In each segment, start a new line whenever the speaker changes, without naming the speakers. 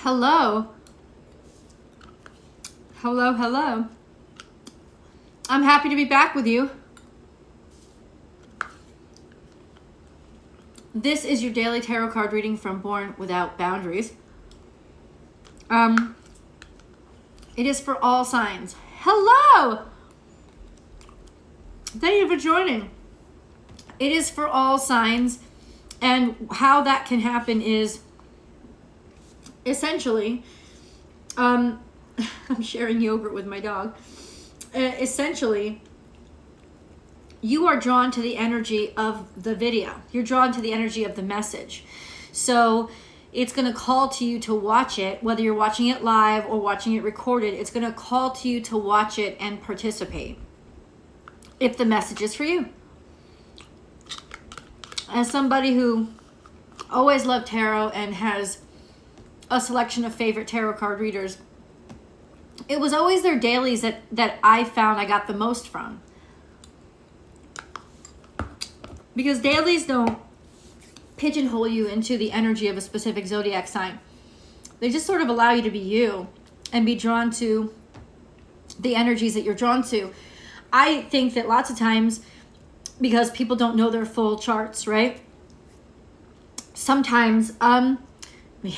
Hello. Hello, hello. I'm happy to be back with you. This is your daily tarot card reading from Born Without Boundaries. It is for all signs. Hello! Thank you for joining. It is for all signs, and how that can happen is essentially, I'm sharing yogurt with my dog. Essentially, you are drawn to the energy of the video. You're drawn to the energy of the message. So it's going to call to you to watch it, whether you're watching it live or watching it recorded. It's going to call to you to watch it and participate if the message is for you. As somebody who always loved tarot and has a selection of favorite tarot card readers, it was always their dailies that I found I got the most from. Because dailies don't pigeonhole you into the energy of a specific zodiac sign. They just sort of allow you to be you and be drawn to the energies that you're drawn to. I think that lots of times, because people don't know their full charts, right? Sometimes,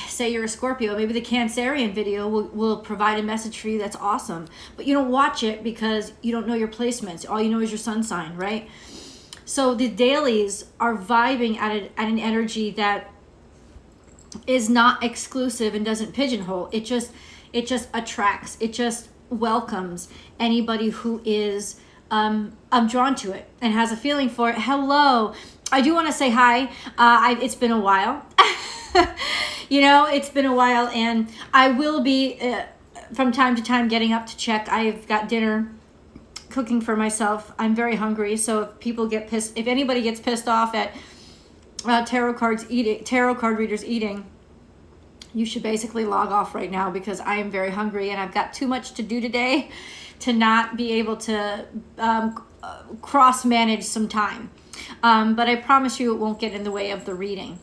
say you're a Scorpio, maybe the Cancerian video will provide a message for you that's awesome. But you don't watch it because you don't know your placements. All you know is your sun sign, right? So the dailies are vibing at an energy that is not exclusive and doesn't pigeonhole. It just attracts. It just welcomes anybody who is drawn to it and has a feeling for it. Hello. I do want to say hi. It's been a while. It's been a while, and I will be from time to time getting up to check. I've got dinner cooking for myself. I'm very hungry, so if anybody gets pissed off at tarot card readers eating, you should basically log off right now, because I am very hungry and I've got too much to do today to not be able to cross manage some time. But I promise you it won't get in the way of the reading.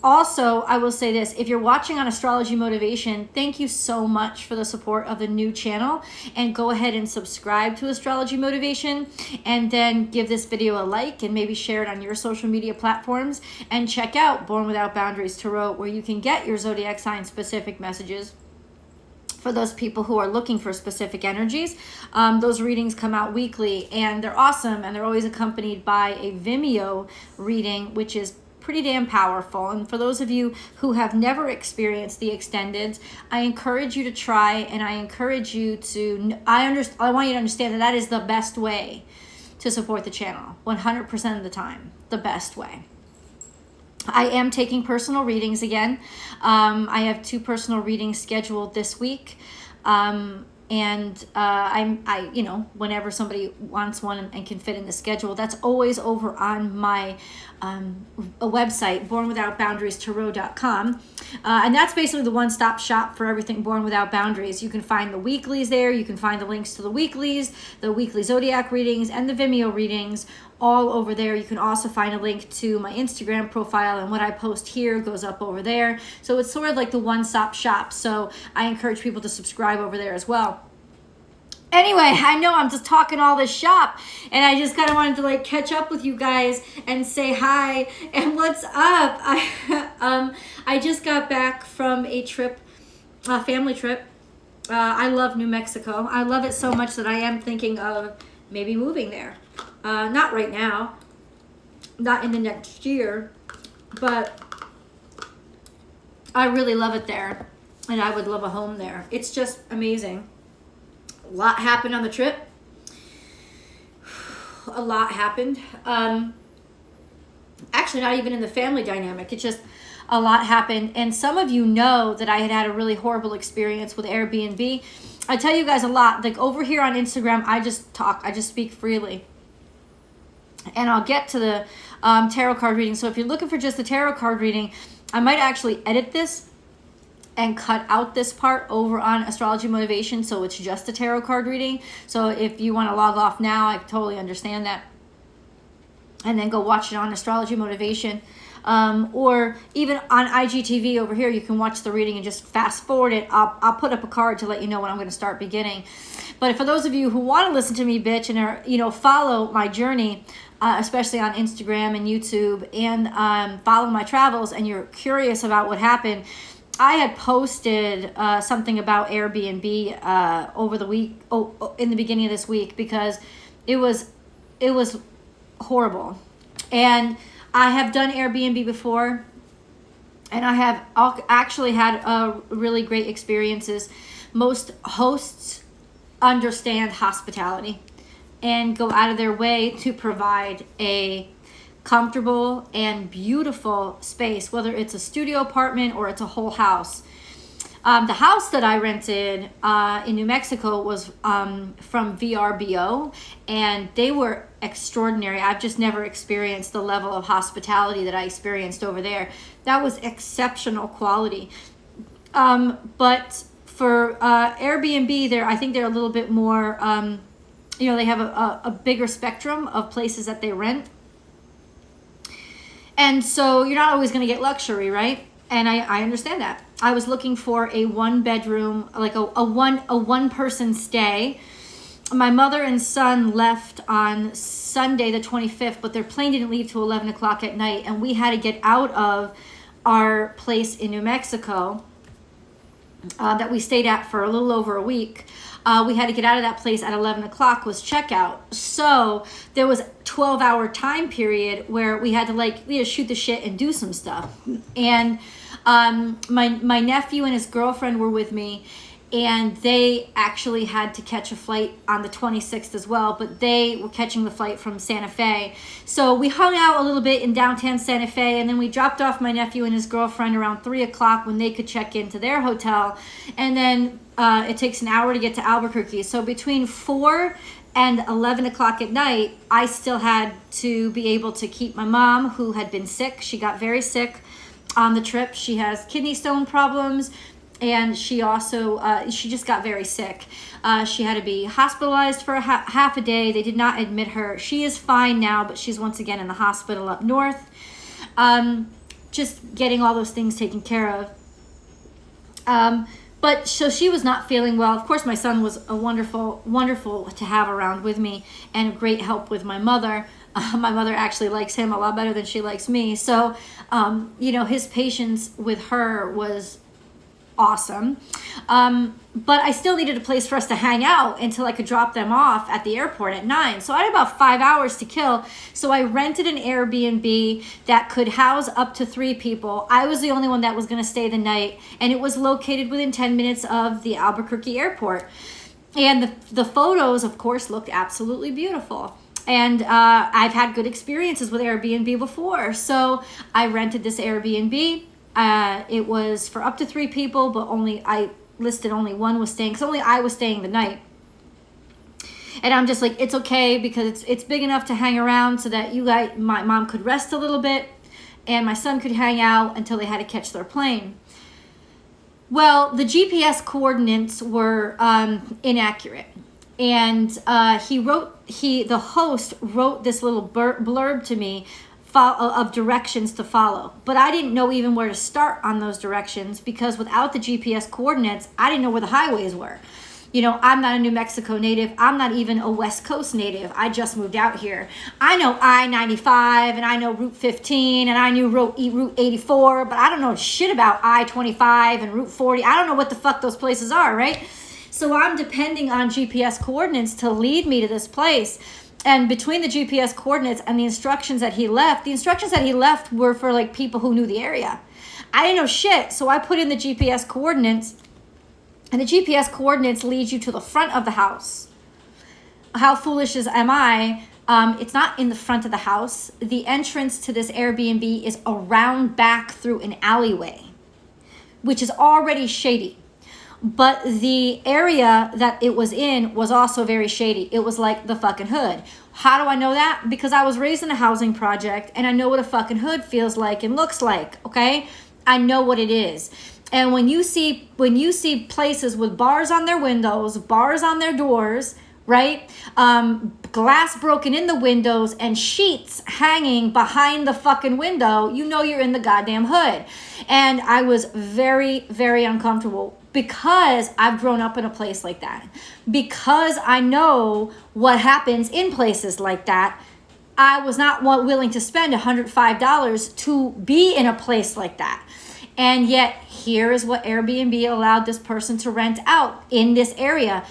Also, I will say this, if you're watching on Astrology Motivation, thank you so much for the support of the new channel, and go ahead and subscribe to Astrology Motivation, and then give this video a like and maybe share it on your social media platforms, and check out Born Without Boundaries Tarot, where you can get your zodiac sign specific messages for those people who are looking for specific energies. Those readings come out weekly, and they're awesome, and they're always accompanied by a Vimeo reading, which is pretty damn powerful. And for those of you who have never experienced the extendeds, I encourage you to try, and I encourage you to, I want you to understand that is the best way to support the channel, 100% of the time, the best way. I am taking personal readings again. I have 2 personal readings scheduled this week. Whenever somebody wants one and can fit in the schedule, that's always over on my website, bornwithoutboundariestarot.com. And that's basically the one-stop shop for everything Born Without Boundaries. You can find the weeklies there. You can find the links to the weeklies, the weekly zodiac readings, and the Vimeo readings all over there. You can also find a link to my Instagram profile, and what I post here goes up over there. So it's sort of like the one-stop shop. So I encourage people to subscribe over there as well. Anyway, I know I'm just talking all this shop, and I just kind of wanted to catch up with you guys and say hi and what's up. I just got back from a trip, a family trip. I love New Mexico. I love it so much that I am thinking of maybe moving there. Not right now, not in the next year, but I really love it there, and I would love a home there. It's just amazing. A lot happened on the trip. A lot happened. Actually, not even in the family dynamic. It's just a lot happened. And some of you know that I had a really horrible experience with Airbnb. I tell you guys a lot. Over here on Instagram, I just talk. I just speak freely. And I'll get to the tarot card reading. So if you're looking for just the tarot card reading, I might actually edit this and cut out this part over on Astrology Motivation, so it's just a tarot card reading. So if you want to log off now, I totally understand that, and then go watch it on Astrology Motivation. or even on IGTV over here, you can watch the reading and just fast forward it. I'll put up a card to let you know when I'm going to start beginning. But for those of you who want to listen to me bitch and are, follow my journey, especially on Instagram and YouTube, and follow my travels, and you're curious about what happened, I had posted something about Airbnb over the week, in the beginning of this week, because it was horrible. And I have done Airbnb before, and I have actually had really great experiences. Most hosts understand hospitality and go out of their way to provide a comfortable and beautiful space, whether it's a studio apartment or it's a whole house. The house that I rented in New Mexico was from VRBO, and they were extraordinary. I've just never experienced the level of hospitality that I experienced over there. That was exceptional quality. But for Airbnb, I think they're a little bit more, they have a bigger spectrum of places that they rent. And so you're not always going to get luxury, right? And I understand that. I was looking for a one bedroom, like a one person stay. My mother and son left on Sunday the 25th, but their plane didn't leave till 11 o'clock at night. And we had to get out of our place in New Mexico that we stayed at for a little over a week. We had to get out of that place at 11 o'clock was checkout. So there was a 12-hour time period where we had to shoot the shit and do some stuff. And my nephew and his girlfriend were with me, and they actually had to catch a flight on the 26th as well, but they were catching the flight from Santa Fe. So we hung out a little bit in downtown Santa Fe, and then we dropped off my nephew and his girlfriend around 3 o'clock when they could check into their hotel. And then it takes an hour to get to Albuquerque. So between 4 and 11 o'clock at night, I still had to be able to keep my mom, who had been sick. She got very sick on the trip. She has kidney stone problems. And she also, she just got very sick. She had to be hospitalized for half a day. They did not admit her. She is fine now, but she's once again in the hospital up north. Just getting all those things taken care of. But so she was not feeling well. Of course, my son was a wonderful to have around with me, and a great help with my mother. My mother actually likes him a lot better than she likes me. So, his patience with her was awesome. But I still needed a place for us to hang out until I could drop them off at the airport at 9. So I had about 5 hours to kill. So I rented an Airbnb that could house up to 3 people. I was the only one that was going to stay the night, and it was located within 10 minutes of the Albuquerque airport. And the photos, of course, looked absolutely beautiful. And I've had good experiences with Airbnb before. So I rented this Airbnb. It was for up to 3 people, but I listed only one was staying, because only I was staying the night. And I'm just like, it's okay, because it's big enough to hang around so that my mom could rest a little bit, and my son could hang out until they had to catch their plane. Well, the GPS coordinates were inaccurate, and the host wrote this little blurb to me of directions to follow. But I didn't know even where to start on those directions, because without the GPS coordinates, I didn't know where the highways were. I'm not a New Mexico native. I'm not even a West Coast native. I just moved out here. I know I-95, and I know Route 15, and I knew Route 84, but I don't know shit about I-25 and Route 40. I don't know what the fuck those places are, right? So I'm depending on GPS coordinates to lead me to this place. And between the GPS coordinates and the instructions that he left were for people who knew the area. I didn't know shit, so I put in the GPS coordinates, and the GPS coordinates lead you to the front of the house. How foolish am I? It's not in the front of the house. The entrance to this Airbnb is around back through an alleyway, which is already shady. But the area that it was in was also very shady. It was like the fucking hood. How do I know that? Because I was raised in a housing project, and I know what a fucking hood feels like and looks like, okay? I know what it is. And when you see places with bars on their windows, bars on their doors, right? Glass broken in the windows and sheets hanging behind the fucking window. You know you're in the goddamn hood. And I was very, very uncomfortable because I've grown up in a place like that. Because I know what happens in places like that. I was not willing to spend $105 to be in a place like that. And yet here is what Airbnb allowed this person to rent out in this area.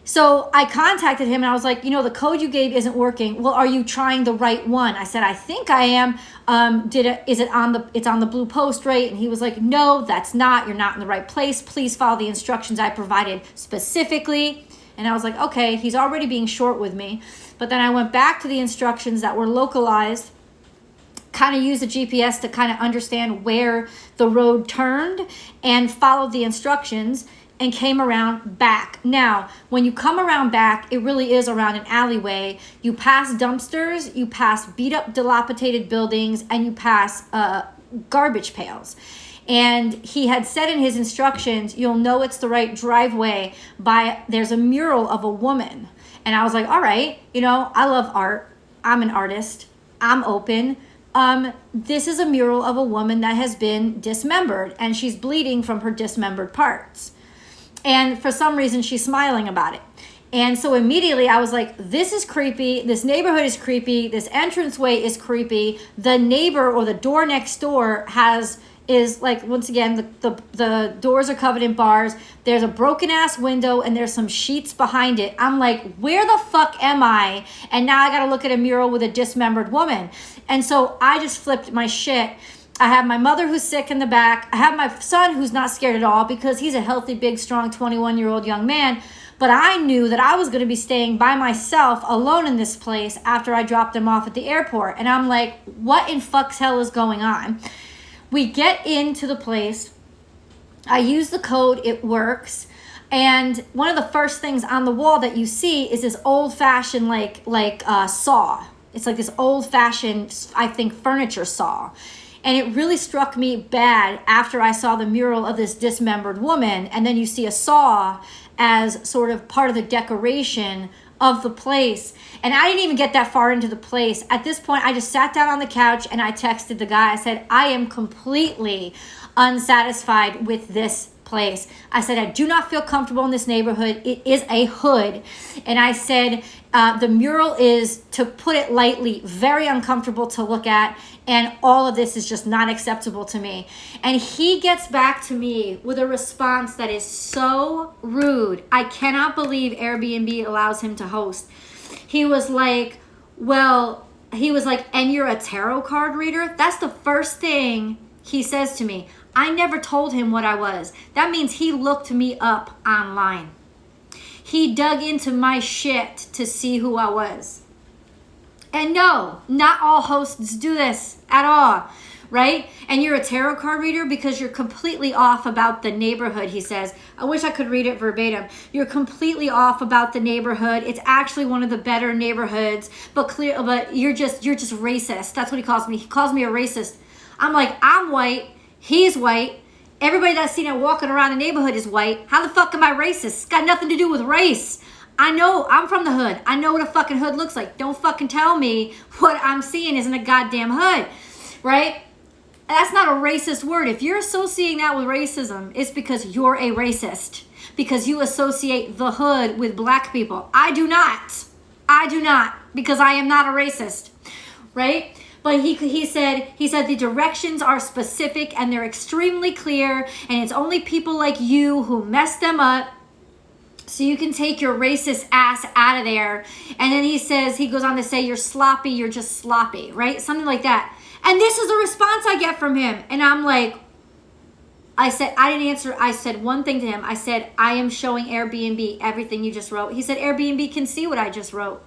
So I contacted him and I was like, the code you gave isn't working. Well, are you trying the right one? I said, I think I am. It's on the blue post, right? And he was like, no, that's not. You're not in the right place. Please follow the instructions I provided specifically. And I was like, okay, he's already being short with me. But then I went back to the instructions that were localized, kind of used the GPS to kind of understand where the road turned and followed the instructions and came around back. Now, when you come around back, it really is around an alleyway. You pass dumpsters, you pass beat up, dilapidated buildings, and you pass garbage pails. And he had said in his instructions, you'll know it's the right driveway there's a mural of a woman. And I was like, all right, I love art. I'm an artist. I'm open. This is a mural of a woman that has been dismembered and she's bleeding from her dismembered parts. And for some reason, she's smiling about it. And so immediately I was like, this is creepy. This neighborhood is creepy. This entranceway is creepy. The neighbor or the door next door is like, once again, the doors are covered in bars. There's a broken ass window and there's some sheets behind it. I'm like, where the fuck am I? And now I got to look at a mural with a dismembered woman. And so I just flipped my shit. I have my mother who's sick in the back. I have my son who's not scared at all because he's a healthy, big, strong 21-year-old young man. But I knew that I was going to be staying by myself alone in this place after I dropped him off at the airport. And I'm like, what in fuck's hell is going on? We get into the place. I use the code. It works. And one of the first things on the wall that you see is this old-fashioned saw. It's like this old-fashioned, I think, furniture saw. And it really struck me bad after I saw the mural of this dismembered woman. And then you see a saw as sort of part of the decoration of the place. And I didn't even get that far into the place. At this point, I just sat down on the couch and I texted the guy. I said, I am completely unsatisfied with this place. I said, I do not feel comfortable in this neighborhood. It is a hood. And I said, the mural is, to put it lightly, very uncomfortable to look at. And all of this is just not acceptable to me. And he gets back to me with a response that is so rude. I cannot believe Airbnb allows him to host. He was like, and you're a tarot card reader? That's the first thing he says to me. I never told him what I was. That means he looked me up online. He dug into my shit to see who I was. And no, not all hosts do this at all, right? And you're a tarot card reader because you're completely off about the neighborhood, he says. I wish I could read it verbatim. You're completely off about the neighborhood. It's actually one of the better neighborhoods, but you're just racist. That's what he calls me. He calls me a racist. I'm like, I'm white. He's white. Everybody that's seen him walking around the neighborhood is white. How the fuck am I racist? It's got nothing to do with race. I know, I'm from the hood. I know what a fucking hood looks like. Don't fucking tell me what I'm seeing isn't a goddamn hood, right? That's not a racist word. If you're associating that with racism, it's because you're a racist. Because you associate the hood with black people. I do not. Because I am not a racist, right? But he said the directions are specific and they're extremely clear, and it's only people like you who mess them up, so you can take your racist ass out of there. And then he goes on to say, you're sloppy, you're just sloppy, right? Something like that. And this is the response I get from him. And I'm like, I didn't answer. I said one thing to him. I said, I am showing Airbnb everything you just wrote. He said, Airbnb can see what I just wrote.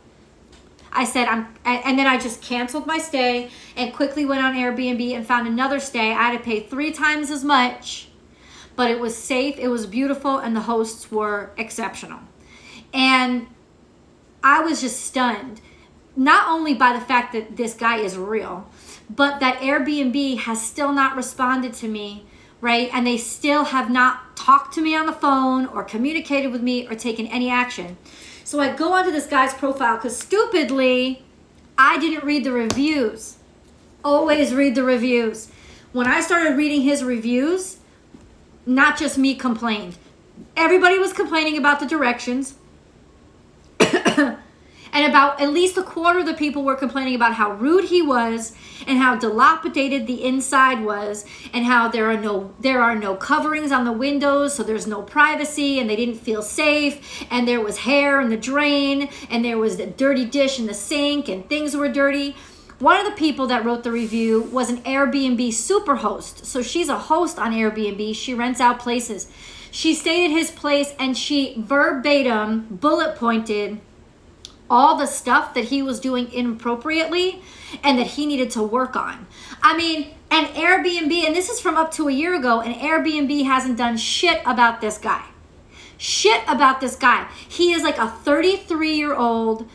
I said, and then I just canceled my stay and quickly went on Airbnb and found another stay. I had to pay 3 times as much, but it was safe, it was beautiful, and the hosts were exceptional. And I was just stunned, not only by the fact that this guy is real, but that Airbnb has still not responded to me, right? And they still have not talked to me on the phone or communicated with me or taken any action. So I go onto this guy's profile because stupidly, I didn't read the reviews. Always read the reviews. When I started reading his reviews, not just me complained. Everybody was complaining about the directions. And about at least a quarter of the people were complaining about how rude he was and how dilapidated the inside was and how there are no coverings on the windows, so there's no privacy and they didn't feel safe, and there was hair in the drain and there was a dirty dish in the sink and things were dirty. One of the people that wrote the review was an Airbnb superhost. So she's a host on Airbnb. She rents out places. She stayed at his place and she verbatim bullet pointed all the stuff that he was doing inappropriately and that he needed to work on. I mean, an Airbnb, and this is from up to a year ago, and Airbnb hasn't done shit about this guy. Shit about this guy. He is like a 33-year-old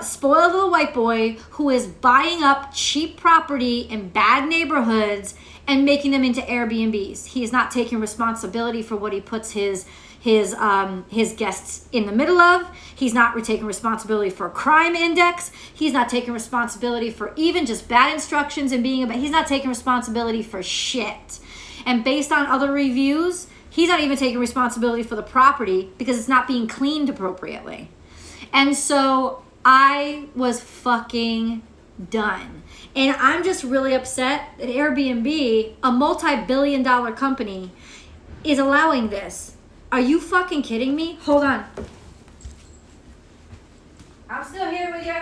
spoiled little white boy who is buying up cheap property in bad neighborhoods and making them into Airbnbs. He is not taking responsibility for what he puts his guests in the middle of. He's not taking responsibility for a crime index. He's not taking responsibility for even just bad instructions and he's not taking responsibility for shit. And based on other reviews, he's not even taking responsibility for the property because it's not being cleaned appropriately. And so I was fucking done. And I'm just really upset that Airbnb, a multi-billion-dollar company, is allowing this. Are you fucking kidding me? Hold on. I'm still here with you.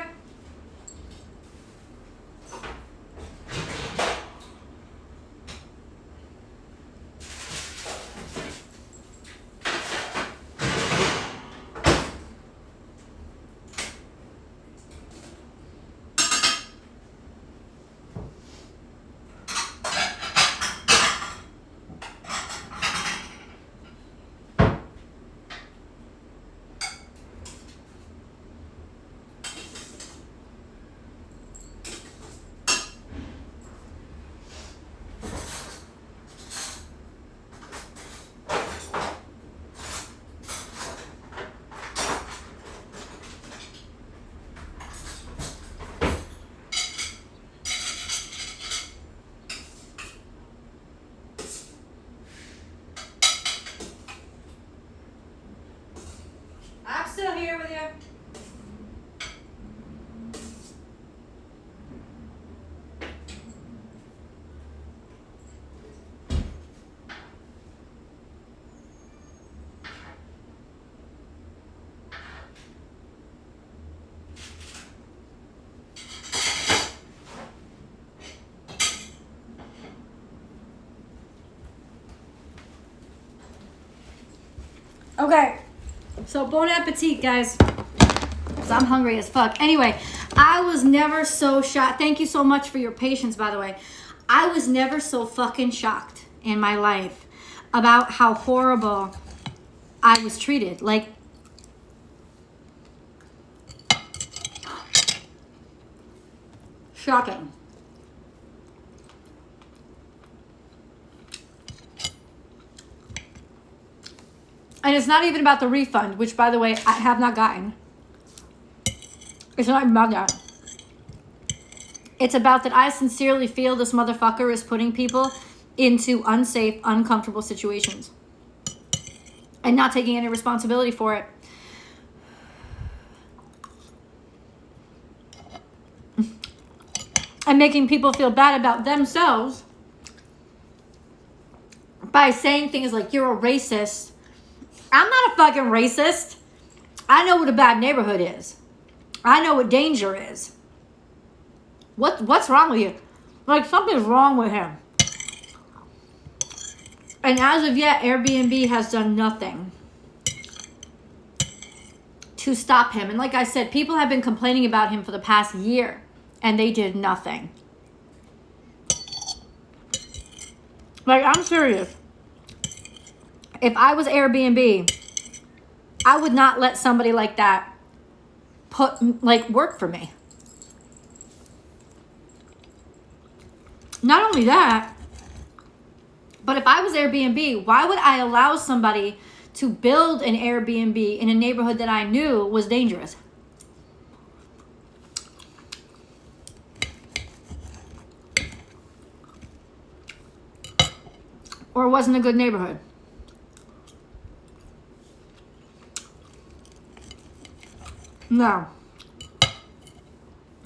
Still here with you. Okay. So bon appetit, guys. Because I'm hungry as fuck. Anyway, I was never so shocked. Thank you so much for your patience, by the way. I was never so fucking shocked in my life about how horrible I was treated. Like, shocking. And it's not even about the refund, which, by the way, I have not gotten. It's not even about that. It's about that I sincerely feel this motherfucker is putting people into unsafe, uncomfortable situations and not taking any responsibility for it. And making people feel bad about themselves by saying things like, you're a racist. I'm not a fucking racist. I know what a bad neighborhood is. I know what danger is. What's wrong with you? Like, something's wrong with him. And as of yet, Airbnb has done nothing to stop him. And like I said, people have been complaining about him for the past year, and they did nothing. Like, I'm serious. If I was Airbnb, I would not let somebody like that work for me. Not only that, but if I was Airbnb, why would I allow somebody to build an Airbnb in a neighborhood that I knew was dangerous. Or wasn't a good neighborhood. No.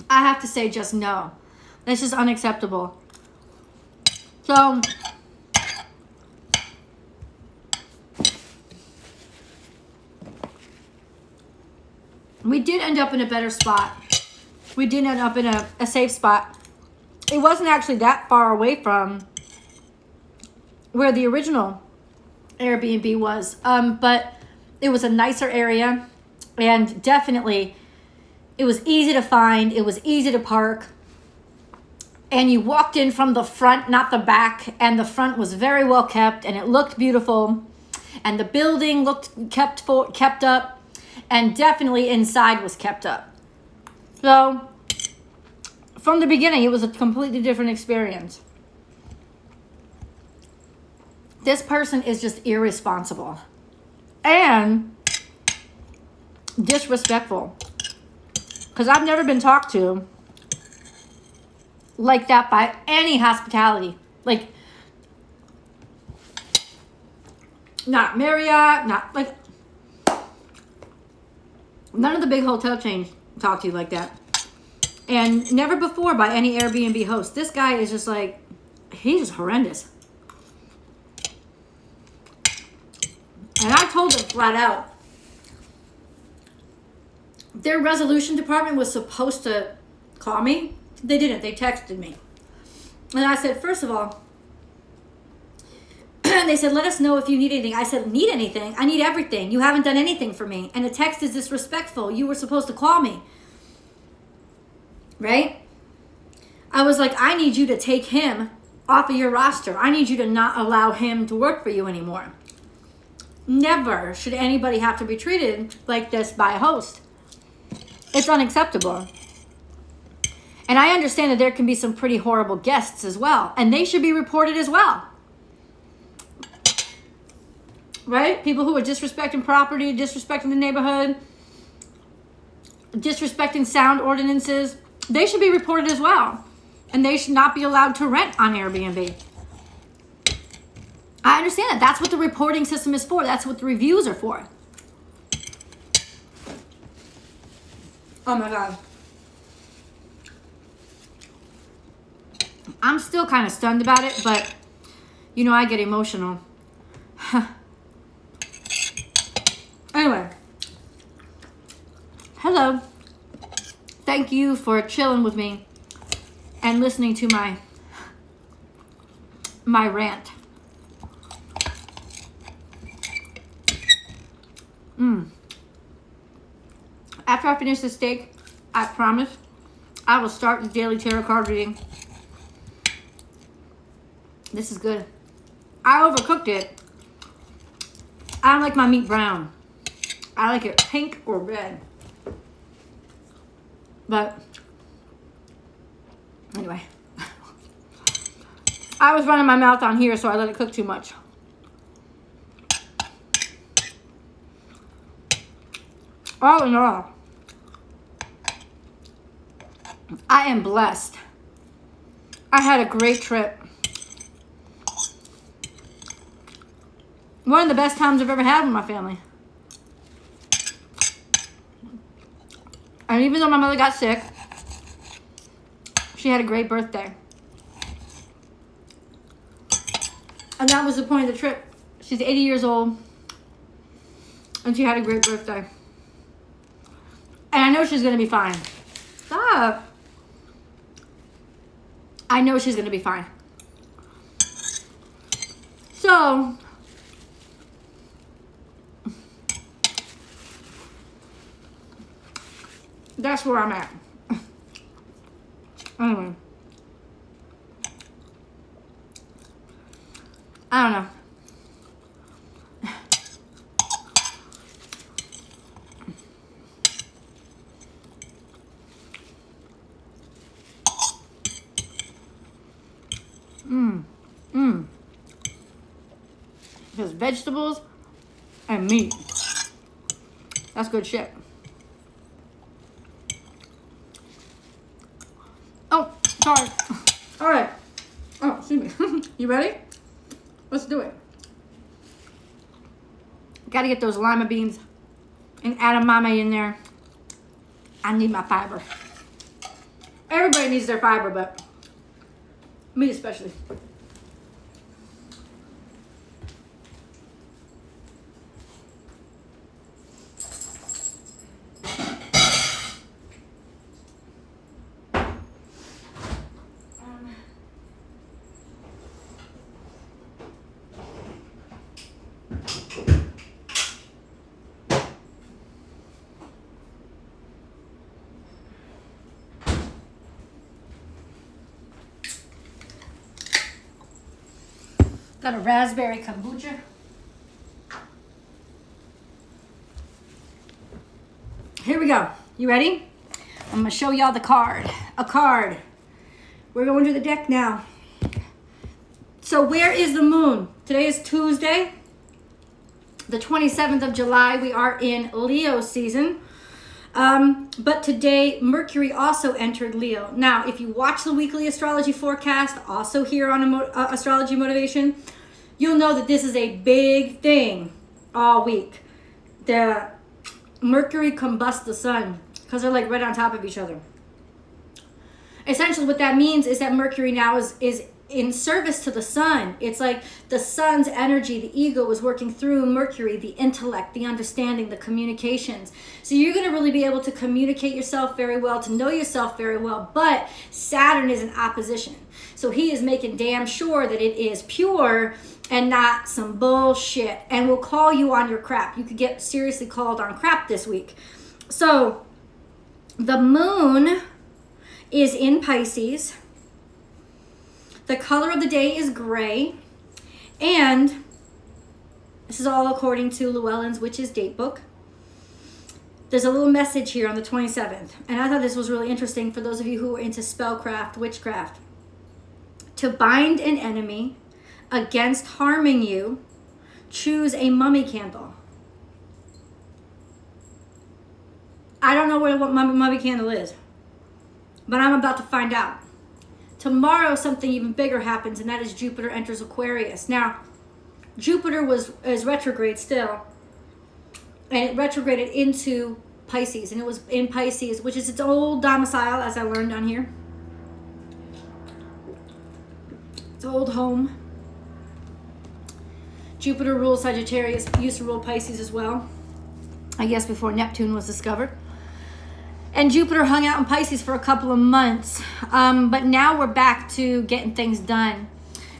I have to say just no. This is unacceptable. So, we did end up in a better spot. We did end up in a safe spot. It wasn't actually that far away from where the original Airbnb was. But it was a nicer area, and definitely it was easy to find. It was easy to park. And you walked in from the front, not the back, and the front was very well kept, and it looked beautiful. And the building looked kept up, and definitely inside was kept up. So from the beginning, it was a completely different experience. This person is just irresponsible and disrespectful. Because I've never been talked to like that by any hospitality. Like, not Marriott, not like, none of the big hotel chains talk to you like that. And never before by any Airbnb host. This guy is just like, he's just horrendous. And I told them flat out, their resolution department was supposed to call me. They didn't. They texted me. And I said, first of all, they said, let us know if you need anything. I said, need anything? I need everything. You haven't done anything for me. And a text is disrespectful. You were supposed to call me. Right? I was like, I need you to take him off of your roster. I need you to not allow him to work for you anymore. Never should anybody have to be treated like this by a host. It's unacceptable. And I understand that there can be some pretty horrible guests as well. And they should be reported as well. Right? People who are disrespecting property, disrespecting the neighborhood, disrespecting sound ordinances, they should be reported as well. And they should not be allowed to rent on Airbnb. I understand that. That's what the reporting system is for. That's what the reviews are for. Oh my God. I'm still kind of stunned about it, but you know, I get emotional. Anyway. Hello. Thank you for chilling with me and listening to my rant. After I finish this steak, I promise I will start the daily tarot card reading. This is good. I overcooked it. I don't like my meat brown. I like it pink or red. But anyway, I was running my mouth on here, so I let it cook too much. All in all, I am blessed. I had a great trip. One of the best times I've ever had with my family. And even though my mother got sick, she had a great birthday. And that was the point of the trip. She's 80 years old. And she had a great birthday. And I know she's going to be fine. Stop. I know she's going to be fine. So, that's where I'm at. Anyway. I don't know. Because vegetables and meat. That's good shit. Oh, sorry. All right. Oh, excuse me. You ready? Let's do it. Gotta get those lima beans and edamame in there. I need my fiber. Everybody needs their fiber, but me especially. Got a raspberry kombucha. Here we go. You ready? I'm gonna show y'all the card. A card. We're going to the deck now. So where is the moon? Today is Tuesday, the 27th of July. We are in Leo season. But today, Mercury also entered Leo. Now, if you watch the weekly astrology forecast, also here on Astrology Motivation, you'll know that this is a big thing all week. The Mercury combusts the sun because they're like right on top of each other. Essentially, what that means is that Mercury now is in service to the sun. It's like the sun's energy, the ego is working through Mercury, the intellect, the understanding, the communications. So you're going to really be able to communicate yourself very well, to know yourself very well. But Saturn is in opposition. So he is making damn sure that it is pure and not some bullshit, and will call you on your crap. You could get seriously called on crap this week. So the moon is in Pisces. The color of the day is gray, and this is all according to Llewellyn's Witch's Date Book. There's a little message here on the 27th, and I thought this was really interesting for those of you who are into spellcraft, witchcraft. To bind an enemy against harming you, choose a mummy candle. I don't know what mummy candle is, but I'm about to find out. Tomorrow, something even bigger happens, and that is Jupiter enters Aquarius. Now, Jupiter is retrograde still, and it retrograded into Pisces, and it was in Pisces, which is its old domicile, as I learned on here. Its old home. Jupiter rules Sagittarius, used to rule Pisces as well, I guess before Neptune was discovered. And Jupiter hung out in Pisces for a couple of months. But now we're back to getting things done.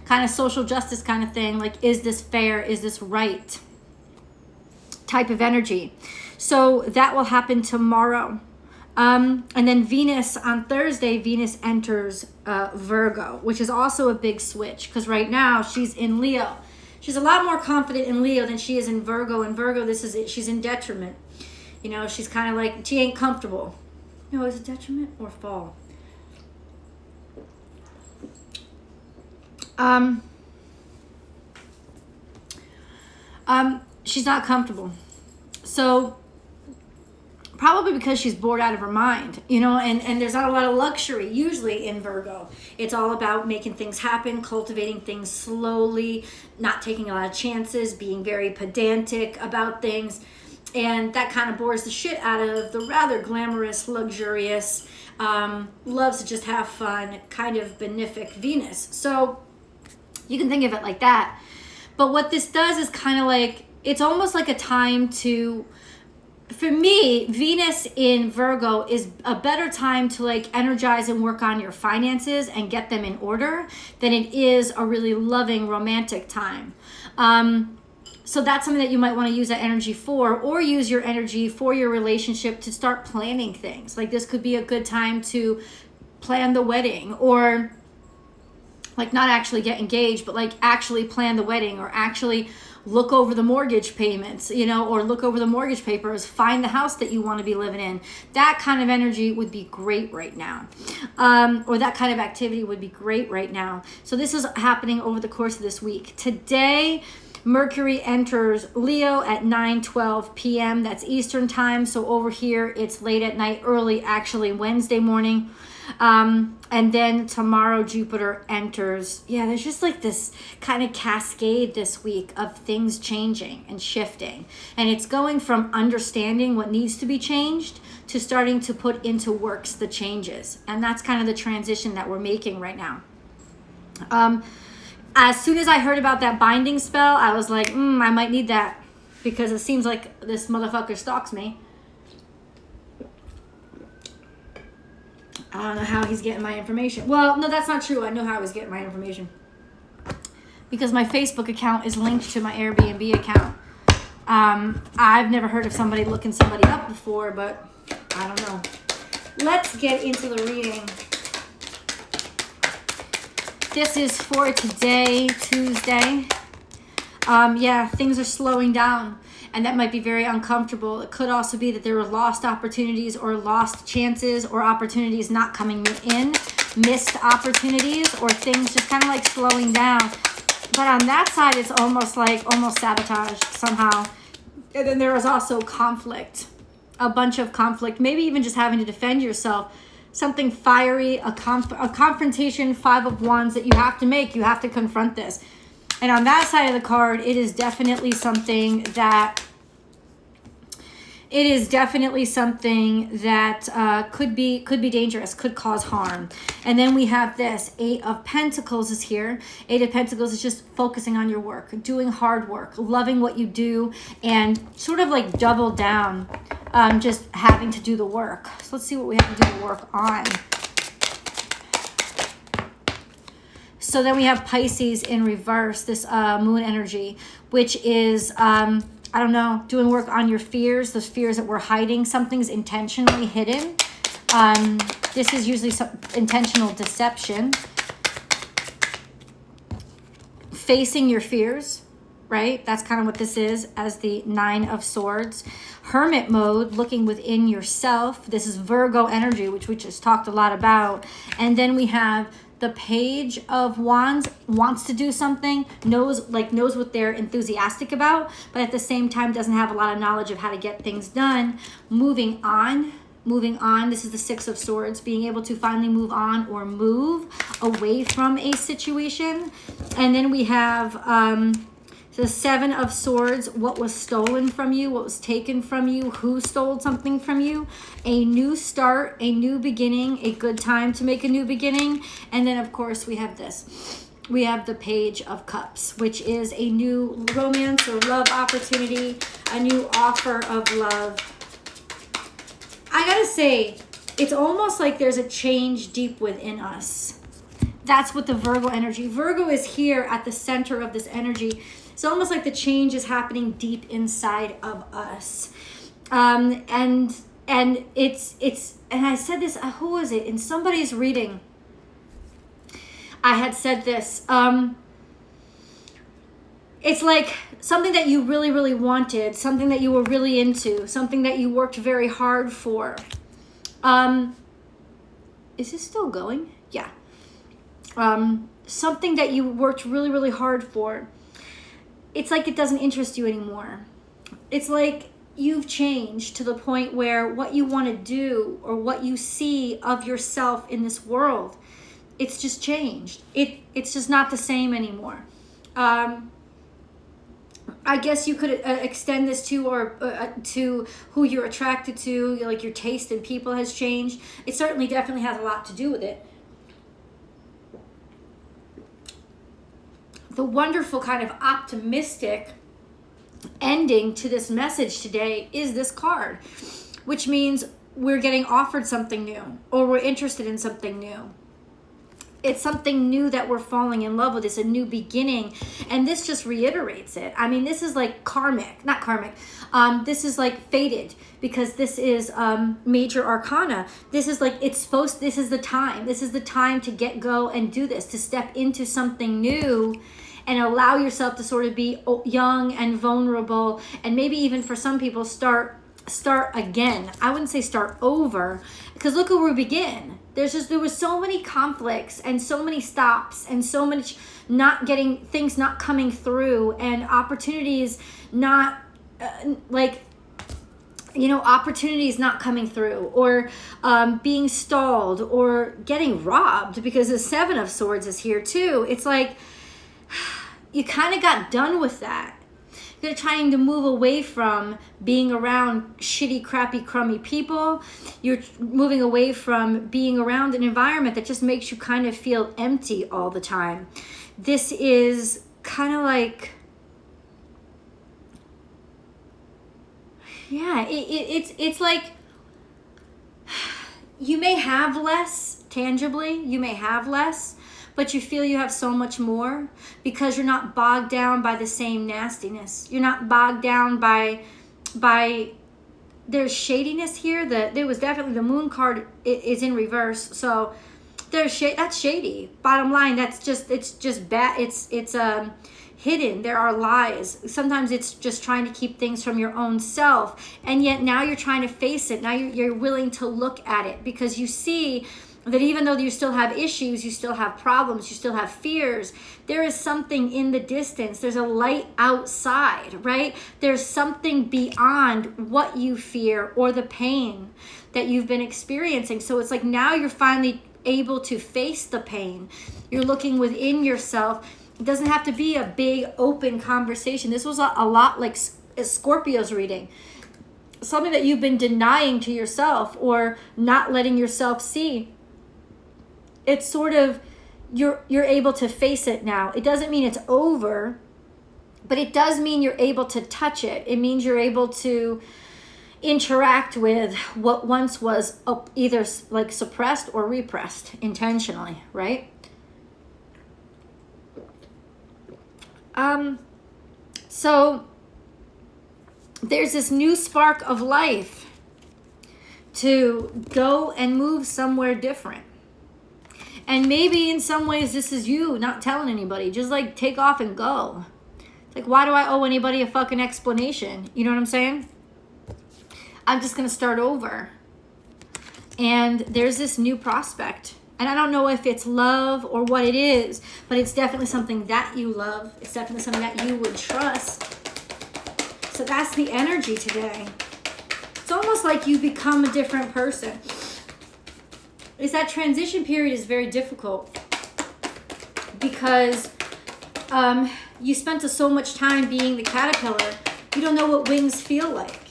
Kind of social justice kind of thing. Like, is this fair? Is this right? Type of energy. So that will happen tomorrow. And then Venus, on Thursday, Venus enters Virgo, which is also a big switch. Because right now, she's in Leo. She's a lot more confident in Leo than she is in Virgo. In Virgo, this is it. She's in detriment. You know, she's kind of like, she ain't comfortable. No, is it detriment or fall? She's not comfortable. So probably because she's bored out of her mind, you know, and there's not a lot of luxury usually in Virgo. It's all about making things happen, cultivating things slowly, not taking a lot of chances, being very pedantic about things. And that kind of bores the shit out of the rather glamorous, luxurious, loves to just have fun, kind of benefic Venus. So you can think of it like that. But what this does is kind of like, it's almost like a time to, for me, Venus in Virgo is a better time to like energize and work on your finances and get them in order than it is a really loving romantic time. So that's something that you might want to use that energy for, or use your energy for your relationship to start planning things. Like this could be a good time to plan the wedding, or like not actually get engaged, but like actually plan the wedding, or actually look over the mortgage payments, you know, or look over the mortgage papers, find the house that you want to be living in. That kind of energy would be great right now. Or that kind of activity would be great right now. So this is happening over the course of this week. Today, Mercury enters Leo at 9:12 p.m. That's Eastern time. So over here, it's late at night, early, actually Wednesday morning. And then tomorrow Jupiter enters. Yeah, there's just like this kind of cascade this week of things changing and shifting. And it's going from understanding what needs to be changed to starting to put into works the changes. And that's kind of the transition that we're making right now. As soon as I heard about that binding spell, I was like, I might need that, because it seems like this motherfucker stalks me. I don't know how he's getting my information. Well, no, that's not true. I know how he's getting my information, because my Facebook account is linked to my Airbnb account. I've never heard of somebody looking somebody up before, but I don't know. Let's get into the reading. This is for today, Tuesday. Yeah, things are slowing down, and that might be very uncomfortable. It could also be that there were lost opportunities or lost chances or opportunities not coming in, missed opportunities, or things just kind of like slowing down. But on that side, it's almost sabotaged somehow. And then there is also conflict, a bunch of conflict, maybe even just having to defend yourself. Something fiery, a confrontation, 5 of Wands that you have to make. You have to confront this. And on that side of the card, it is definitely something that could be dangerous, could cause harm. And then we have this 8 of Pentacles is here. 8 of Pentacles is just focusing on your work, doing hard work, loving what you do, and sort of like double down, just having to do the work. So let's see what we have to do the work on. So then we have Pisces in reverse, this moon energy, which is, I don't know, doing work on your fears, those fears that we're hiding. Something's intentionally hidden. This is usually some intentional deception. Facing your fears, right? That's kind of what this is, as the 9 of Swords. Hermit mode, looking within yourself. This is Virgo energy, which we just talked a lot about. And then we have the Page of Wands, wants to do something, knows what they're enthusiastic about, but at the same time doesn't have a lot of knowledge of how to get things done. Moving on. This is the 6 of Swords, being able to finally move on or move away from a situation. And then we have the 7 of Swords, what was stolen from you, what was taken from you, who stole something from you, a new start, a new beginning, a good time to make a new beginning. And then, of course, we have this. We have the Page of Cups, which is a new romance or love opportunity, a new offer of love. I gotta say, it's almost like there's a change deep within us. That's what the Virgo energy. Virgo is here at the center of this energy. It's almost like the change is happening deep inside of us. And it's and I said this, who was it? In somebody's reading, I had said this. It's like something that you really, really wanted, something that you were really into, something that you worked very hard for. Is this still going? Yeah. Something that you worked really, really hard for. It's like it doesn't interest you anymore. It's like you've changed to the point where what you want to do or what you see of yourself in this world, it's just changed. It's just not the same anymore. I guess you could extend this to who you're attracted to, like your taste in people has changed. It certainly definitely has a lot to do with it. The wonderful kind of optimistic ending to this message today is this card, which means we're getting offered something new or we're interested in something new. It's something new that we're falling in love with. It's a new beginning. And this just reiterates it. I mean, this is like not karmic. This is like fated, because this is major arcana. This is like, this is the time. This is the time to go and do this, to step into something new and allow yourself to sort of be young and vulnerable. And maybe even for some people, start again. I wouldn't say start over, because look where we begin. There was so many conflicts and so many stops and so much things not coming through, and opportunities not opportunities not coming through, or being stalled, or getting robbed, because the Seven of Swords is here too. It's like you kind of got done with that. You're trying to move away from being around shitty, crappy, crummy people. You're moving away from being around an environment that just makes you kind of feel empty all the time. This is kind of like, yeah, it's like you may have less tangibly, you may have less, but you feel you have so much more because you're not bogged down by the same nastiness. You're not bogged down by there's shadiness here. There was definitely, the moon card is in reverse, so there's that's shady. Bottom line, it's just bad. It's hidden. There are lies. Sometimes it's just trying to keep things from your own self, and yet now you're trying to face it. Now you're willing to look at it, because you see that even though you still have issues, you still have problems, you still have fears, there is something in the distance. There's a light outside, right? There's something beyond what you fear or the pain that you've been experiencing. So it's like now you're finally able to face the pain. You're looking within yourself. It doesn't have to be a big open conversation. This was a lot like a Scorpio's reading. Something that you've been denying to yourself or not letting yourself see. It's sort of, you're able to face it now. It doesn't mean it's over, but it does mean you're able to touch it. It means you're able to interact with what once was either like suppressed or repressed intentionally, right? So there's this new spark of life to go and move somewhere different. And maybe in some ways this is you not telling anybody. Just like take off and go. It's like, why do I owe anybody a fucking explanation? You know what I'm saying? I'm just going to start over. And there's this new prospect. And I don't know if it's love or what it is, but it's definitely something that you love. It's definitely something that you would trust. So that's the energy today. It's almost like you become a different person. Is that transition period is very difficult because you spent so much time being the caterpillar, you don't know what wings feel like.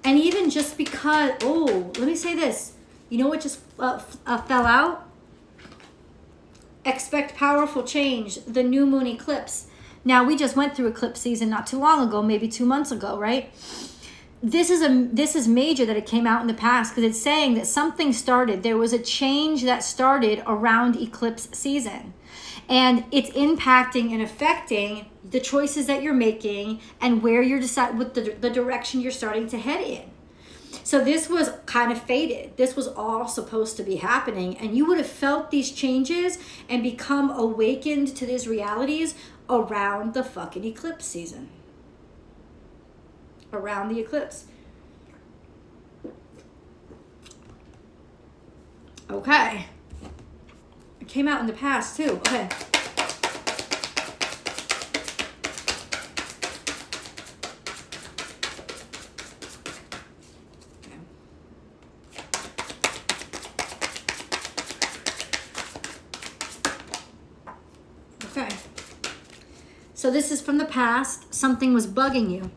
And even just because, let me say this. You know what just fell out? Expect powerful change, the new moon eclipse. Now, we just went through eclipse season not too long ago, maybe 2 months ago, right? This is major that it came out in the past, because it's saying that something started. There was a change that started around eclipse season, and it's impacting and affecting the choices that you're making and where you're with the direction you're starting to head in. So this was kind of fated. This was all supposed to be happening, and you would have felt these changes and become awakened to these realities around the fucking eclipse season. Around the eclipse. Okay. It came out in the past too. Okay. Okay. So this is from the past. Something was bugging you.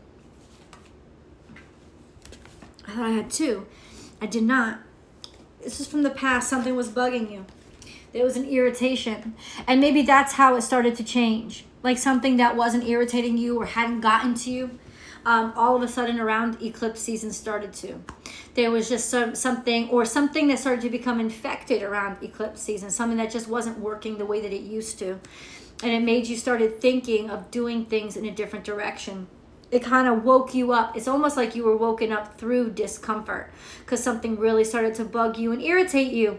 I thought I had two. I did not. This is from the past. Something was bugging you. There was an irritation. And maybe that's how it started to change. Like something that wasn't irritating you or hadn't gotten to you. All of a sudden around eclipse season started to. There was just something that started to become infected around eclipse season. Something that just wasn't working the way that it used to. And it made you started thinking of doing things in a different direction. It kind of woke you up. It's almost like you were woken up through discomfort because something really started to bug you and irritate you.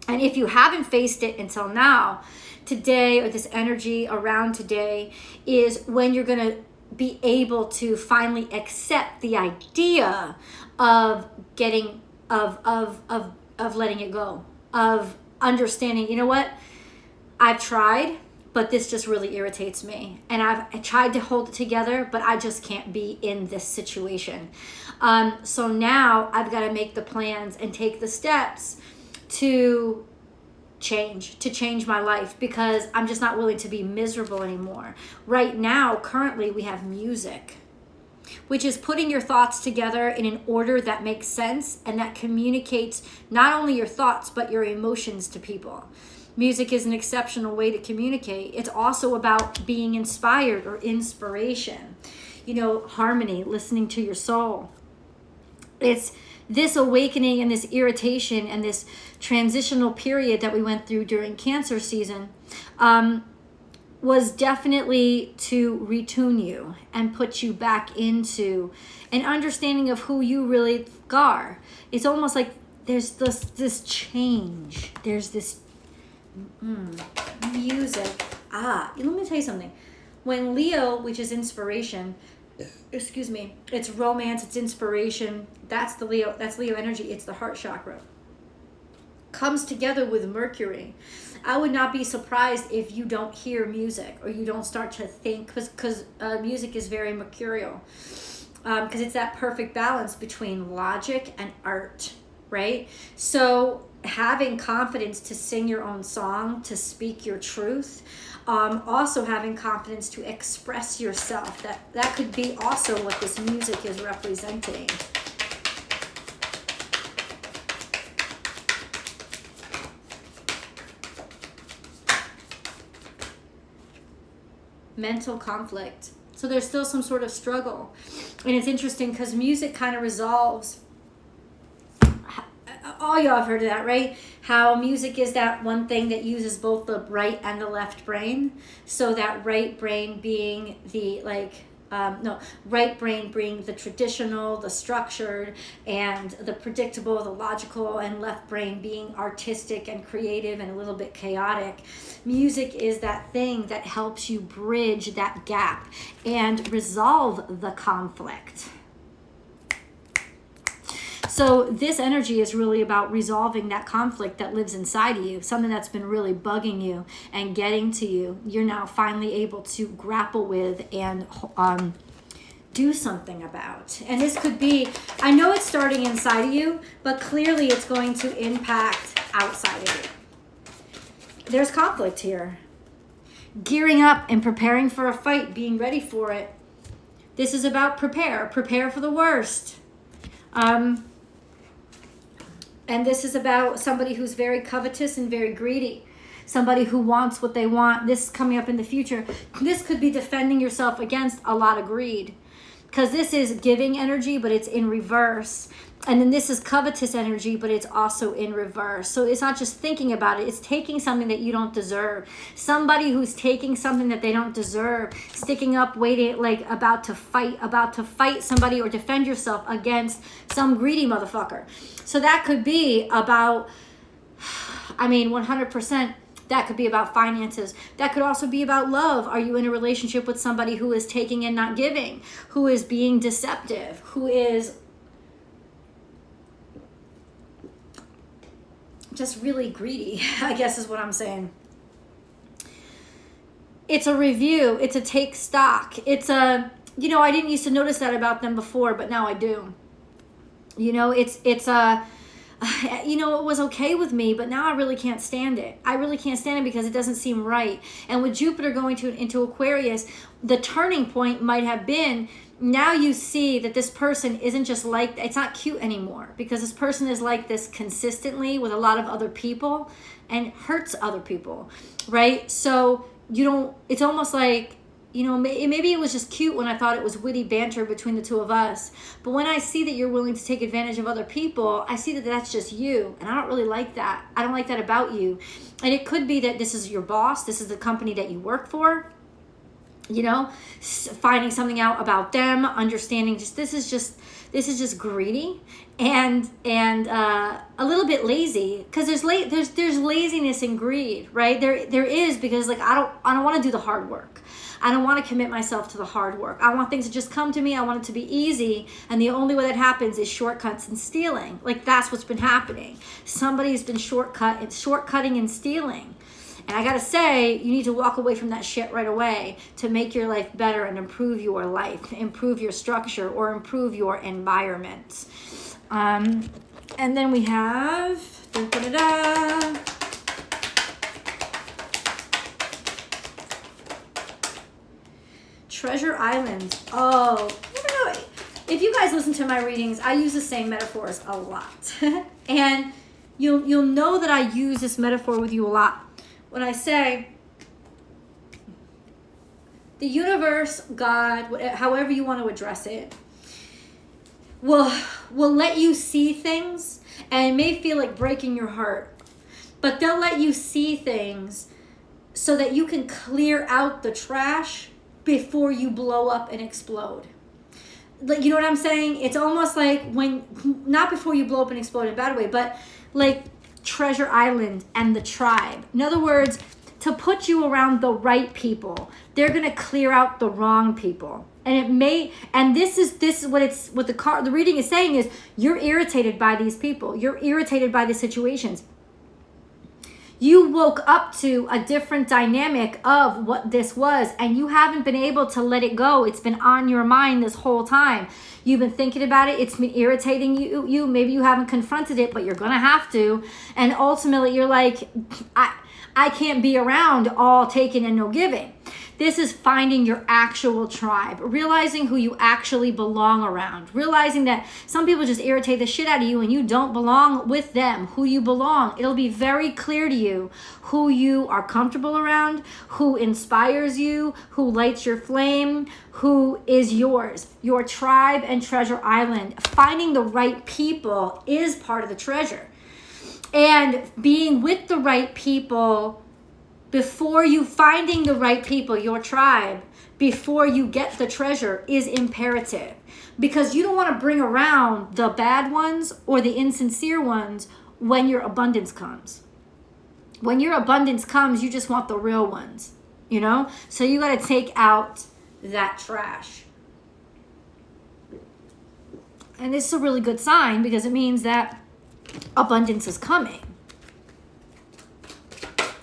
And if you haven't faced it until now, today, or this energy around today, is when you're going to be able to finally accept the idea of letting it go. of understanding, you know what, I've tried, but this just really irritates me. And I tried to hold it together, but I just can't be in this situation. So now I've got to make the plans and take the steps to change my life, because I'm just not willing to be miserable anymore. Right now, currently, we have music, which is putting your thoughts together in an order that makes sense and that communicates not only your thoughts, but your emotions to people. Music is an exceptional way to communicate. It's also about being inspired or inspiration. You know, harmony, listening to your soul. It's this awakening and this irritation and this transitional period that we went through during Cancer season was definitely to retune you and put you back into an understanding of who you really are. It's almost like there's this change. There's this music. Let me tell you something. When Leo, which is inspiration, it's romance, it's inspiration, that's Leo energy, it's the heart chakra, comes together with Mercury. I would not be surprised if you don't hear music or you don't start to think, because music is very mercurial, because it's that perfect balance between logic and art, right? So having confidence to sing your own song, to speak your truth, also having confidence to express yourself, that could be also what this music is representing. Mental conflict. So there's still some sort of struggle. And it's interesting because music kind of resolves. All y'all have heard of that, right? How music is that one thing that uses both the right and the left brain. So that right brain being the right brain being the traditional, the structured, and the predictable, the logical, and left brain being artistic and creative and a little bit chaotic. Music is that thing that helps you bridge that gap and resolve the conflict. So this energy is really about resolving that conflict that lives inside of you, something that's been really bugging you and getting to you. You're now finally able to grapple with and do something about. And this could be, I know it's starting inside of you, but clearly it's going to impact outside of you. There's conflict here. Gearing up and preparing for a fight, being ready for it. This is about prepare for the worst. And this is about somebody who's very covetous and very greedy. Somebody who wants what they want. This is coming up in the future. This could be defending yourself against a lot of greed. Because this is giving energy, but it's in reverse. And then this is covetous energy, but it's also in reverse. So it's not just thinking about it. It's taking something that you don't deserve. Somebody who's taking something that they don't deserve, sticking up, waiting, like about to fight somebody or defend yourself against some greedy motherfucker. So that could be about, 100%. That could be about finances. That could also be about love. Are you in a relationship with somebody who is taking and not giving, who is being deceptive, who is just really greedy, I guess is what I'm saying. It's a review. It's a take stock. It's a, I didn't used to notice that about them before, but now I do. It's a, it was okay with me, but now I really can't stand it. I really can't stand it because it doesn't seem right. And with Jupiter going into Aquarius, the turning point might have been, now you see that this person isn't just like, it's not cute anymore, because this person is like this consistently with a lot of other people and hurts other people, right? So it's almost like, maybe it was just cute when I thought it was witty banter between the two of us. But when I see that you're willing to take advantage of other people, I see that that's just you. And I don't really like that. I don't like that about you. And it could be that this is your boss. This is the company that you work for. Finding something out about them, understanding this is just greedy and a little bit lazy, because there's laziness and greed, right? There is, because I don't want to do the hard work. I don't want to commit myself to the hard work. I want things to just come to me. I want it to be easy. And the only way that happens is shortcuts and stealing. Like, that's what's been happening. Somebody's been shortcutting and stealing. And I gotta say, you need to walk away from that shit right away to make your life better and improve your life, improve your structure, or improve your environment. And then we have Treasure Island. Oh, I don't know. If you guys listen to my readings, I use the same metaphors a lot. And you'll know that I use this metaphor with you a lot. When I say the universe, God, however you want to address it, will let you see things, and it may feel like breaking your heart, but they'll let you see things so that you can clear out the trash before you blow up and explode. Like, you know what I'm saying? It's almost like not before you blow up and explode in a bad way, but like Treasure Island and the tribe. In other words, to put you around the right people. They're going to clear out the wrong people. And this is what the reading is saying is you're irritated by these people. You're irritated by the situations. You woke up to a different dynamic of what this was, and you haven't been able to let it go. It's been on your mind this whole time. You've been thinking about it. It's been irritating you. Maybe you haven't confronted it, but you're going to have to. And ultimately, you're like, I can't be around all taking and no giving. This is finding your actual tribe, realizing who you actually belong around, realizing that some people just irritate the shit out of you and you don't belong with them, who you belong. It'll be very clear to you who you are comfortable around, who inspires you, who lights your flame, who is yours. Your tribe and Treasure Island. Finding the right people is part of the treasure. And being with the right people before you finding the right people, your tribe, before you get the treasure is imperative. Because you don't want to bring around the bad ones or the insincere ones when your abundance comes. When your abundance comes, you just want the real ones, you know? So you got to take out that trash. And this is a really good sign because it means that abundance is coming.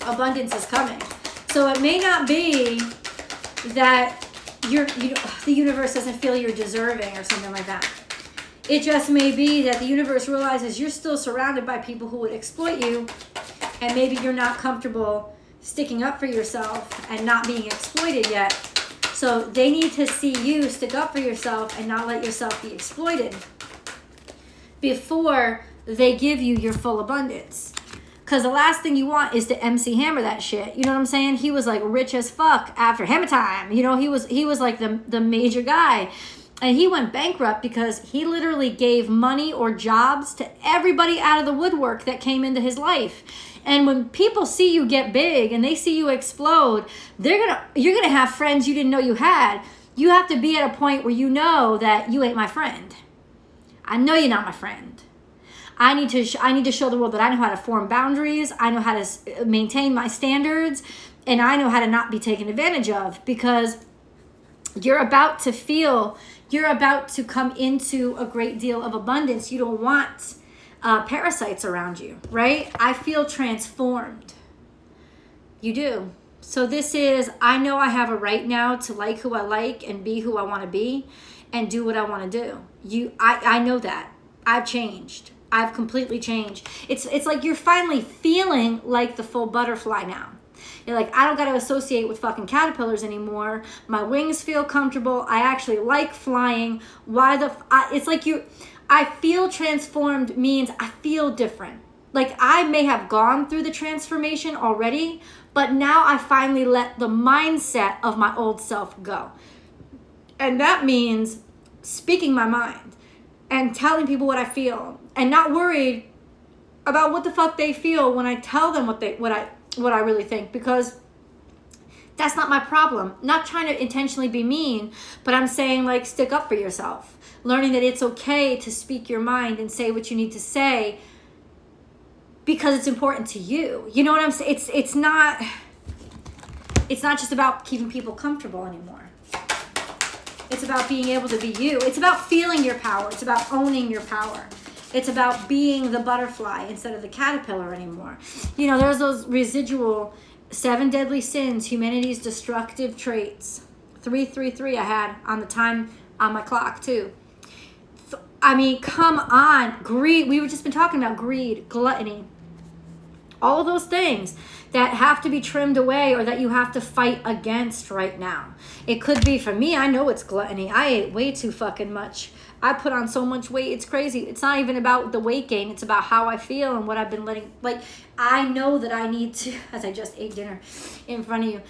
Abundance is coming. So it may not be that the universe doesn't feel you're deserving or something like that. It just may be that the universe realizes you're still surrounded by people who would exploit you, and maybe you're not comfortable sticking up for yourself and not being exploited yet. So they need to see you stick up for yourself and not let yourself be exploited before they give you your full abundance. Because the last thing you want is to MC Hammer that shit. You know what I'm saying? He was like rich as fuck after Hammer time. You know, he was like the major guy. And he went bankrupt because he literally gave money or jobs to everybody out of the woodwork that came into his life. And when people see you get big and they see you explode, you're gonna have friends you didn't know you had. You have to be at a point where you know that you ain't my friend. I know you're not my friend. I need to show the world that I know how to form boundaries. I know how to maintain my standards, and I know how to not be taken advantage of, because you're about to come into a great deal of abundance. You don't want parasites around you, right? I feel transformed. You do. So this is, I know I have a right now to like who I like and be who I want to be and do what I want to do. I know that. I've changed. I've completely changed. It's like you're finally feeling like the full butterfly now. You're like, I don't got to associate with fucking caterpillars anymore. My wings feel comfortable. I actually like flying. It's like I feel transformed means I feel different. Like I may have gone through the transformation already, but now I finally let the mindset of my old self go. And that means speaking my mind and telling people what I feel and not worried about what the fuck they feel when I tell them what I really think, because that's not my problem. Not trying to intentionally be mean, but I'm saying like stick up for yourself. Learning that it's okay to speak your mind and say what you need to say because it's important to you. You know what I'm saying? It's not, It's not just about keeping people comfortable anymore. It's about being able to be you. It's about feeling your power. It's about owning your power. It's about being the butterfly instead of the caterpillar anymore. You know, there's those residual 7 deadly sins, humanity's destructive traits. 333 I had on the time on my clock too. I mean, come on. Greed. We've just been talking about greed, gluttony. All those things that have to be trimmed away or that you have to fight against right now. It could be, for me, I know it's gluttony. I ate way too fucking much. I put on so much weight. It's crazy. It's not even about the weight gain. It's about how I feel and what I've been letting, like, I know that I need to, as I just ate dinner in front of you.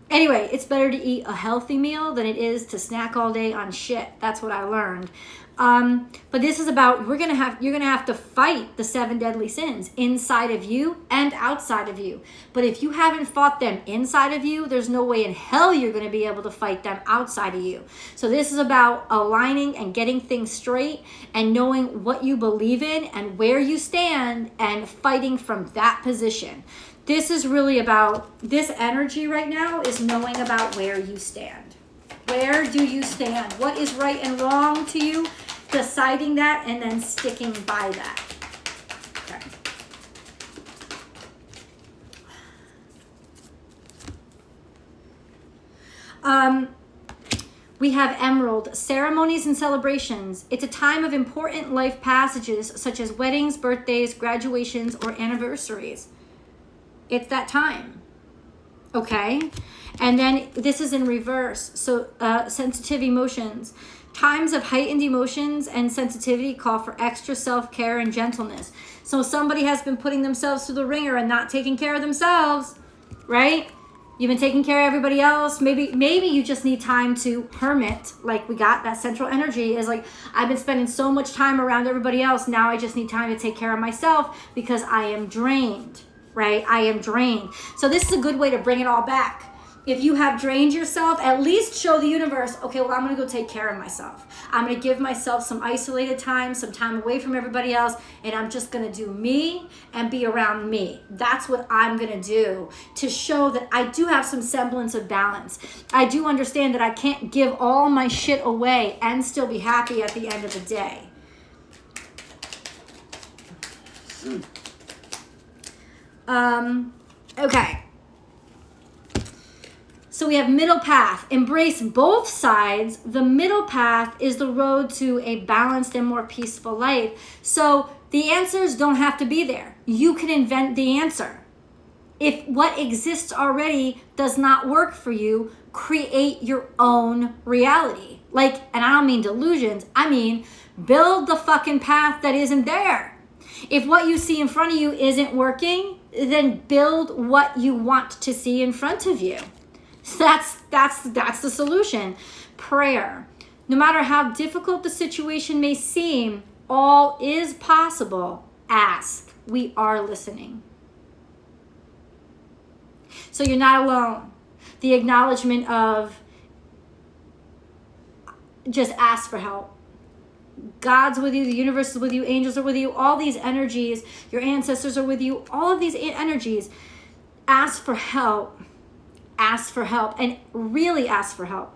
Anyway, it's better to eat a healthy meal than it is to snack all day on shit. That's what I learned. But this is about, you're gonna have to fight the 7 deadly sins inside of you and outside of you. But if you haven't fought them inside of you, there's no way in hell you're gonna be able to fight them outside of you. So this is about aligning and getting things straight and knowing what you believe in and where you stand and fighting from that position. This is really about, this energy right now is knowing about where you stand. Where do you stand? What is right and wrong to you? Deciding that and then sticking by that. Okay. We have Emerald, ceremonies and celebrations. It's a time of important life passages such as weddings, birthdays, graduations, or anniversaries. It's that time. Okay. And then this is in reverse. So sensitive emotions. Times of heightened emotions and sensitivity call for extra self-care and gentleness. So somebody has been putting themselves through the ringer and not taking care of themselves, right? You've been taking care of everybody else. Maybe you just need time to hermit. Like we got that central energy is like, I've been spending so much time around everybody else. Now I just need time to take care of myself because I am drained, right? I am drained. So this is a good way to bring it all back. If you have drained yourself, at least show the universe, okay, well, I'm going to go take care of myself. I'm going to give myself some isolated time, some time away from everybody else, and I'm just going to do me and be around me. That's what I'm going to do to show that I do have some semblance of balance. I do understand that I can't give all my shit away and still be happy at the end of the day. Okay. So we have middle path. Embrace both sides. The middle path is the road to a balanced and more peaceful life. So the answers don't have to be there. You can invent the answer. If what exists already does not work for you, create your own reality. Like, and I don't mean delusions. I mean, build the fucking path that isn't there. If what you see in front of you isn't working, then build what you want to see in front of you. That's the solution. Prayer. No matter how difficult the situation may seem, all is possible. Ask. We are listening. So you're not alone. The acknowledgement of just ask for help. God's with you, the universe is with you, angels are with you, all these energies, your ancestors are with you, all of these energies. Ask for help. Ask for help, and really ask for help.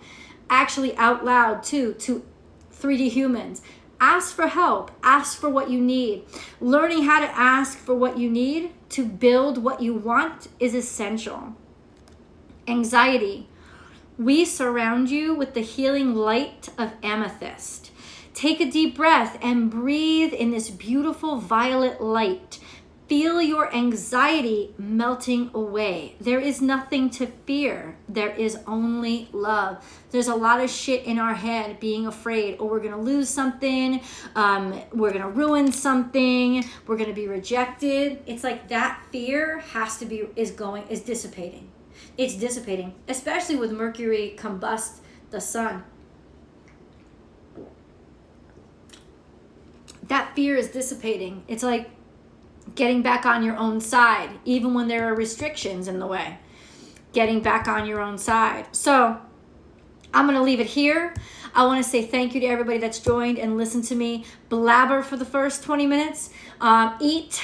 Actually out loud too, to 3D humans. Ask for help. Ask for what you need. Learning how to ask for what you need to build what you want is essential. Anxiety. We surround you with the healing light of amethyst. Take a deep breath and breathe in this beautiful violet light. Feel your anxiety melting away. There is nothing to fear. There is only love. There's a lot of shit in our head being afraid, or we're going to lose something, we're going to ruin something, we're going to be rejected. It's like that fear is dissipating. It's dissipating, especially with Mercury combust the sun. That fear is dissipating. It's like getting back on your own side, even when there are restrictions in the way. Getting back on your own side. So I'm going to leave it here. I want to say thank you to everybody that's joined and listened to me blabber for the first 20 minutes. Eat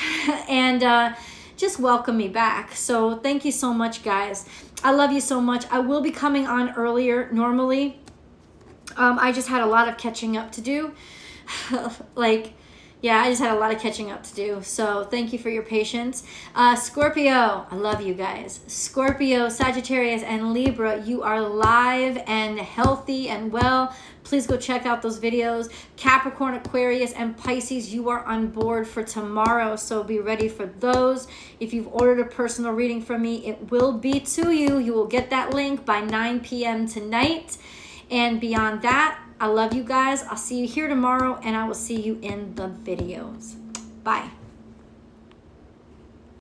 and just welcome me back. So thank you so much, guys. I love you so much. I will be coming on earlier normally. I just had a lot of catching up to do. Yeah, I just had a lot of catching up to do. So thank you for your patience. Scorpio, I love you guys. Scorpio, Sagittarius, and Libra, you are live and healthy and well. Please go check out those videos. Capricorn, Aquarius, and Pisces, you are on board for tomorrow. So be ready for those. If you've ordered a personal reading from me, it will be to you. You will get that link by 9 p.m. tonight. And beyond that, I love you guys. I'll see you here tomorrow, and I will see you in the videos. Bye.